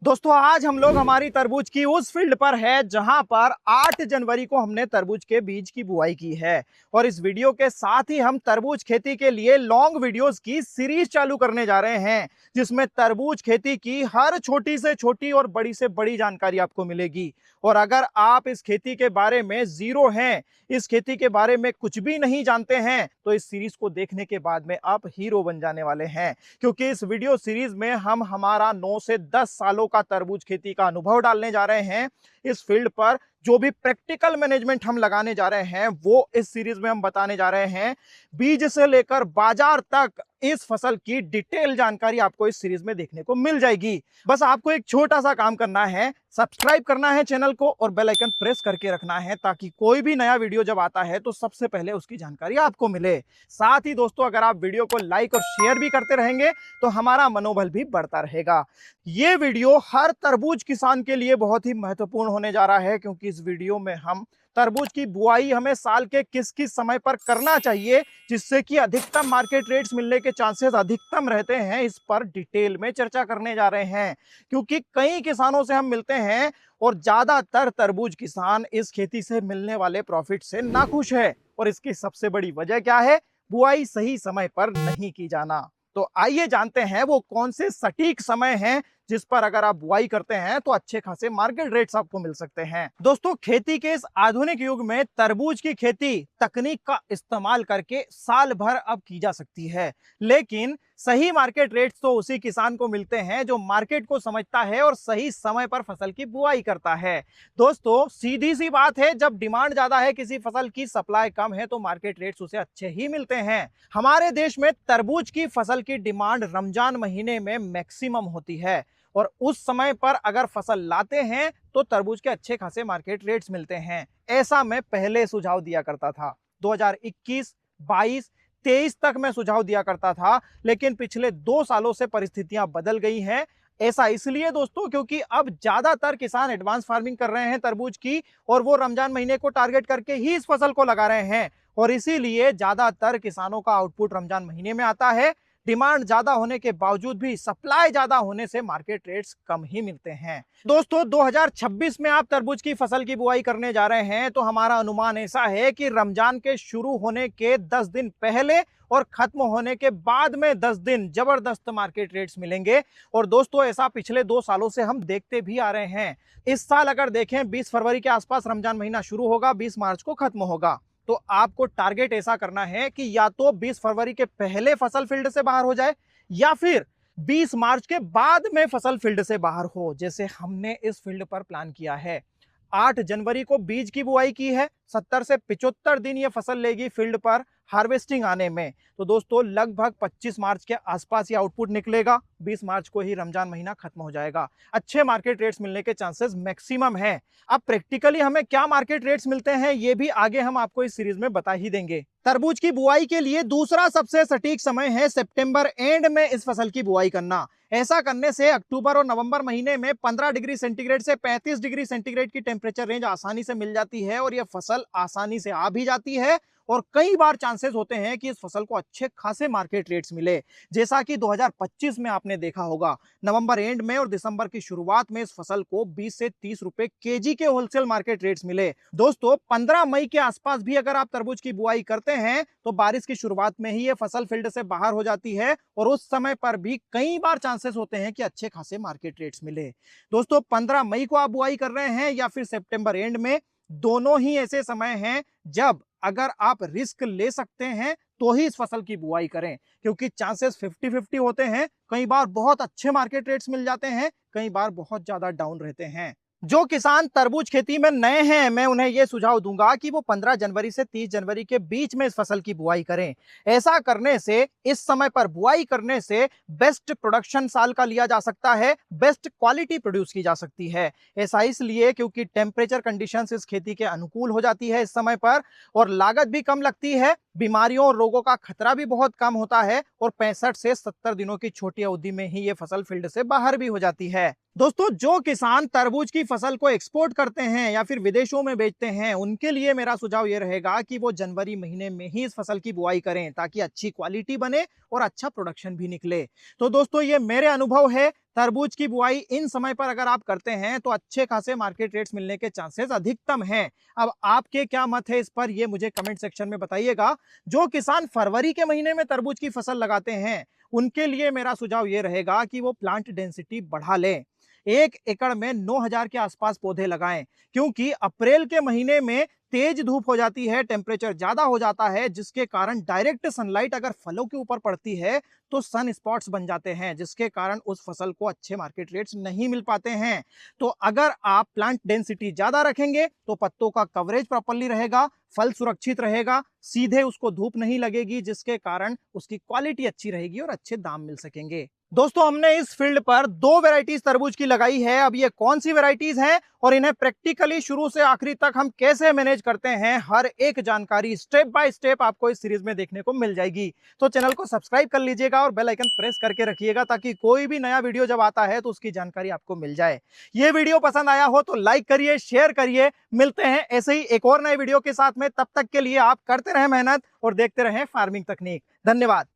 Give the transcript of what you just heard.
दोस्तों आज हम लोग हमारी तरबूज की उस फील्ड पर है जहां पर 8 जनवरी को हमने तरबूज के बीज की बुआई की है। और इस वीडियो के साथ ही हम तरबूज खेती के लिए लॉन्ग वीडियोस की सीरीज चालू करने जा रहे हैं, जिसमें तरबूज खेती की हर छोटी से छोटी और बड़ी से बड़ी जानकारी आपको मिलेगी। और अगर आप इस खेती के बारे में जीरो हैं, इस खेती के बारे में कुछ भी नहीं जानते हैं, तो इस सीरीज को देखने के बाद में आप हीरो बन जाने वाले हैं। क्योंकि इस वीडियो सीरीज में हम हमारा 9 से 10 सालों का तरबूज खेती का अनुभव डालने जा रहे हैं। इस फील्ड पर जो भी प्रैक्टिकल मैनेजमेंट हम लगाने जा रहे हैं वो इस सीरीज में हम बताने जा रहे हैं। बीज से लेकर बाजार तक इस फसल की डिटेल जानकारी आपको इस सीरीज में देखने को मिल जाएगी। बस आपको एक छोटा सा काम करना है, सब्सक्राइब करना है चैनल को और बेल आइकन प्रेस करके रखना है, ताकि कोई भी नया वीडियो जब आता है तो सबसे पहले उसकी जानकारी आपको मिले। साथ ही दोस्तों, अगर आप वीडियो को लाइक और शेयर भी करते रहेंगे तो हमारा मनोबल भी बढ़ता रहेगा। ये वीडियो हर तरबूज किसान के लिए बहुत ही महत्वपूर्ण होने जा रहा है, क्योंकि इस वीडियो में हम तरबूज की बुआई हमें साल के किस किस समय पर करना चाहिए, जिससे कि अधिकतम मार्केट रेट्स मिलने के चांसेस अधिकतम रहते हैं, इस पर डिटेल में चर्चा करने जा रहे हैं। क्योंकि कई किसानों से हम मिलते हैं और ज्यादातर तरबूज किसान इस खेती से मिलने वाले प्रॉफिट से नाखुश है। और इसकी सबसे बड़ी वजह क्या है? बुआई सही समय पर नहीं की जाना। तो आइए जानते हैं वो कौन से सटीक समय हैं जिस पर अगर आप बुआई करते हैं तो अच्छे खासे मार्केट रेट्स आपको मिल सकते हैं। दोस्तों, खेती के इस आधुनिक युग में तरबूज की खेती तकनीक का इस्तेमाल करके साल भर अब की जा सकती है, लेकिन सही मार्केट रेट्स तो उसी किसान को मिलते हैं जो मार्केट को समझता है और सही समय पर फसल की बुआई करता है। दोस्तों, सीधी सी बात है, जब डिमांड ज्यादा है किसी फसल की, सप्लाई कम है, तो मार्केट रेट्स उसे अच्छे ही मिलते हैं। हमारे देश में तरबूज की फसल की डिमांड रमजान महीने में मैक्सिमम होती है और उस समय पर अगर फसल लाते हैं तो तरबूज के अच्छे खासे मार्केट रेट्स मिलते हैं। ऐसा मैं पहले सुझाव दिया करता था, 2021, 22, 23 तक मैं सुझाव दिया करता था, लेकिन पिछले 2 सालों से परिस्थितियां बदल गई हैं। ऐसा इसलिए दोस्तों क्योंकि अब ज्यादातर किसान एडवांस फार्मिंग कर रहे हैं तरबूज की, और वो रमजान महीने को टारगेट करके ही इस फसल को लगा रहे हैं। और इसीलिए ज्यादातर किसानों का आउटपुट रमजान महीने में आता है। डिमांड ज्यादा होने के बावजूद भी सप्लाई ज्यादा होने से मार्केट रेट्स कम ही मिलते हैं। दोस्तों, 2026 में आप तरबूज की फसल की बुआई करने जा रहे हैं तो हमारा अनुमान ऐसा है कि रमजान के शुरू होने के 10 दिन पहले और खत्म होने के बाद में 10 दिन जबरदस्त मार्केट रेट्स मिलेंगे। और दोस्तों, ऐसा पिछले 2 सालों से हम देखते भी आ रहे हैं। इस साल अगर देखें, 20 फरवरी के आसपास रमजान महीना शुरू होगा, 20 मार्च को खत्म होगा। तो आपको टारगेट ऐसा करना है कि या तो 20 फरवरी के पहले फसल फील्ड से बाहर हो जाए, या फिर 20 मार्च के बाद में फसल फील्ड से बाहर हो, जैसे हमने इस फील्ड पर प्लान किया है। 8 जनवरी को बीज की बुआई की है, 70 से 75 दिन ये फसल लेगी फील्ड पर हार्वेस्टिंग आने में। तो दोस्तों, लगभग 25 मार्च के आसपास ये आउटपुट निकलेगा, 20 मार्च को ही रमजान महीना खत्म हो जाएगा। अच्छे मार्केट रेट्स मिलने के चांसेस मैक्सिमम है। अब प्रैक्टिकली हमें क्या मार्केट रेट्स मिलते हैं ये भी आगे हम आपको इस सीरीज में बता ही देंगे। तरबूज की बुआई के लिए दूसरा सबसे सटीक समय है सितंबर एंड में इस फसल की बुआई करना। ऐसा करने से अक्टूबर और नवंबर महीने में 15 डिग्री सेंटीग्रेड से 35 डिग्री सेंटीग्रेड की टेम्परेचर रेंज आसानी से मिल जाती है और यह फसल आसानी से आ भी जाती है। और कई बार चांसेस होते हैं कि इस फसल को अच्छे खासे मार्केट रेट्स मिले, जैसा कि 2025 में आपने देखा होगा। नवंबर एंड में और दिसंबर की शुरुआत में इस फसल को 20 से 30 रुपए केजी के होलसेल मार्केट रेट्स मिले। दोस्तों, 15 मई के आसपास भी अगर आप तरबूज की बुआई करते हैं तो बारिश की शुरुआत में ही ये फसल फील्ड से बाहर हो जाती है, और उस समय पर भी कई बार चांसेस होते हैं कि अच्छे खासे मार्केट रेट्स मिले। दोस्तों, 15 मई को आप बुआई कर रहे हैं या फिर सितंबर एंड में, दोनों ही ऐसे समय हैं जब अगर आप रिस्क ले सकते हैं तो ही इस फसल की बुआई करें, क्योंकि चांसेस 50-50 होते हैं। कई बार बहुत अच्छे मार्केट रेट्स मिल जाते हैं, कई बार बहुत ज्यादा डाउन रहते हैं। जो किसान तरबूज खेती में नए हैं, मैं उन्हें यह सुझाव दूंगा कि वो 15 जनवरी से 30 जनवरी के बीच में इस फसल की बुआई करें। ऐसा करने से, इस समय पर बुआई करने से बेस्ट प्रोडक्शन साल का लिया जा सकता है, बेस्ट क्वालिटी प्रोड्यूस की जा सकती है। ऐसा इसलिए क्योंकि टेम्परेचर कंडीशंस इस खेती के अनुकूल हो जाती है इस समय पर, और लागत भी कम लगती है, बीमारियों और रोगों का खतरा भी बहुत कम होता है, और 65 से 70 दिनों की छोटी अवधि में ही ये फसल फील्ड से बाहर भी हो जाती है। दोस्तों, जो किसान तरबूज की फसल को एक्सपोर्ट करते हैं या फिर विदेशों में बेचते हैं, उनके लिए मेरा सुझाव ये रहेगा कि वो जनवरी महीने में ही इस फसल की बुआई करें, ताकि अच्छी क्वालिटी बने और अच्छा प्रोडक्शन भी निकले। तो दोस्तों, ये मेरे अनुभव है। तरबूज की बुआई इन समय पर अगर आप करते हैं तो अच्छे खासे मार्केट रेट्स मिलने के चांसेस अधिकतम हैं। अब आपके क्या मत है इस पर, ये मुझे कमेंट सेक्शन में बताइएगा। जो किसान फरवरी के महीने में तरबूज की फसल लगाते हैं उनके लिए मेरा सुझाव ये रहेगा कि वो प्लांट डेंसिटी बढ़ा लें। 1 एकड़ में 9,000 के आसपास पौधे लगाएं, क्योंकि अप्रैल के महीने में तेज धूप हो जाती है, टेम्परेचर ज्यादा हो जाता है, जिसके कारण डायरेक्ट सनलाइट अगर फलों के ऊपर पड़ती है तो सन स्पॉट्स बन जाते हैं, जिसके कारण उस फसल को अच्छे मार्केट रेट्स नहीं मिल पाते हैं। तो अगर आप प्लांट डेंसिटी ज्यादा रखेंगे तो पत्तों का कवरेज प्रॉपर्ली रहेगा, फल सुरक्षित रहेगा, सीधे उसको धूप नहीं लगेगी, जिसके कारण उसकी क्वालिटी अच्छी रहेगी और अच्छे दाम मिल सकेंगे। दोस्तों, हमने इस फील्ड पर 2 वैरायटीज तरबूज की लगाई है। अब ये कौन सी वैरायटीज हैं और इन्हें प्रैक्टिकली शुरू से आखिरी तक हम कैसे मैनेज करते हैं, हर एक जानकारी स्टेप बाय स्टेप आपको इस सीरीज में देखने को मिल जाएगी। तो चैनल को सब्सक्राइब कर लीजिएगा और बेल आइकन प्रेस करके रखिएगा, ताकि कोई भी नया वीडियो जब आता है तो उसकी जानकारी आपको मिल जाए। ये वीडियो पसंद आया हो तो लाइक करिए, शेयर करिए। मिलते हैं ऐसे ही एक और नए वीडियो के साथ में, तब तक के लिए आप करते रहें मेहनत और देखते रहें फार्मिंग तकनीक। धन्यवाद।